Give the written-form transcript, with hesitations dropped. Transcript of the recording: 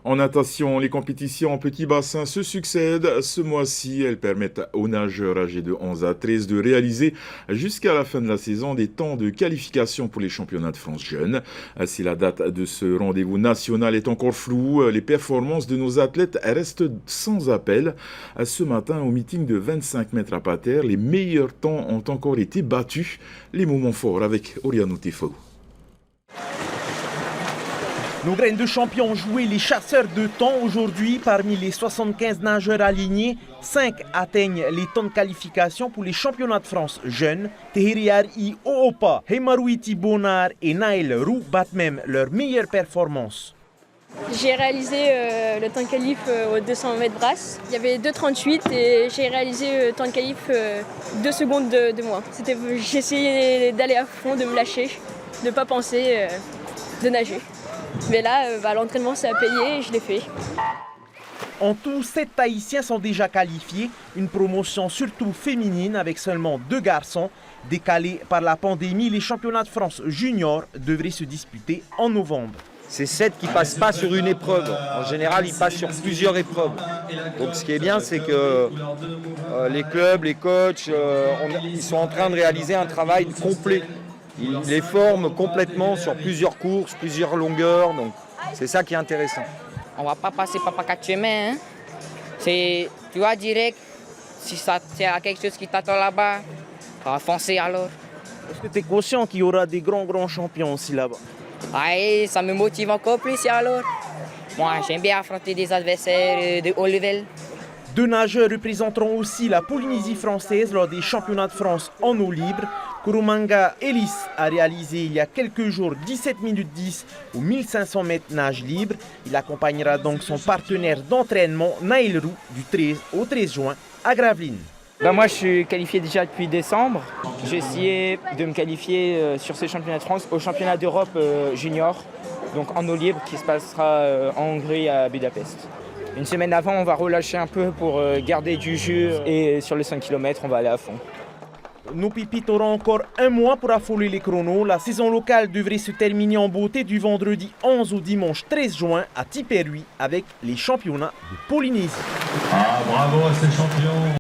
En natation, les compétitions en petit bassin se succèdent. Ce mois-ci, elles permettent aux nageurs âgés de 11 à 13 de réaliser jusqu'à la fin de la saison des temps de qualification pour les championnats de France jeunes. Si la date de ce rendez-vous national est encore floue, les performances de nos athlètes restent sans appel. Ce matin, au meeting de 25 mètres à Pater, les meilleurs temps ont encore été battus. Les moments forts avec Oriano Tifo. Nos graines de champions ont joué les chasseurs de temps aujourd'hui. Parmi les 75 nageurs alignés, 5 atteignent les temps de qualification pour les championnats de France jeunes. Teheriari Oopa, Hemaruiti Bonar et Naël Roux battent même leur meilleure performance. J'ai réalisé le temps de qualif aux 200 mètres brasse. Il y avait 2,38 et j'ai réalisé le temps de qualif 2 secondes de moins. J'ai essayé d'aller à fond, de me lâcher, de ne pas penser, de nager. Mais là, l'entraînement, ça a payé et je l'ai fait. En tout, 7 Tahitiens sont déjà qualifiés. Une promotion surtout féminine avec seulement 2 garçons. Décalés par la pandémie, les championnats de France juniors devraient se disputer en novembre. C'est 7 qui ne passent pas sur une épreuve. En général, ils passent sur plusieurs épreuves. Donc ce qui est bien, c'est que les clubs, les coachs, ils sont en train de réaliser un travail complet. Ils les forment complètement sur plusieurs courses, plusieurs longueurs. Donc c'est ça qui est intéressant. On ne va pas passer par 4 chemins. Hein. Tu vois direct, si ça a quelque chose qui t'attend là-bas, on va foncer alors. Est-ce que tu es conscient qu'il y aura des grands champions aussi là-bas? Ouais, ça me motive encore plus alors. Moi, j'aime bien affronter des adversaires de haut level. 2 nageurs représenteront aussi la Polynésie française lors des championnats de France en eau libre. Kurumanga Ellis a réalisé il y a quelques jours 17 minutes 10 aux 1500 mètres nage libre. Il accompagnera donc son partenaire d'entraînement Naël Roux du 13 au 13 juin à Gravelines. Moi, je suis qualifié déjà depuis décembre. J'ai essayé de me qualifier sur ces championnats de France au championnat d'Europe junior, donc en eau libre, qui se passera en Hongrie à Budapest. Une semaine avant, on va relâcher un peu pour garder du jus et sur les 5 km, on va aller à fond. Nos pépites auront encore un mois pour affoler les chronos. La saison locale devrait se terminer en beauté du vendredi 11 au dimanche 13 juin à Tiperui avec les championnats de Polynésie. Ah, bravo à ces champions!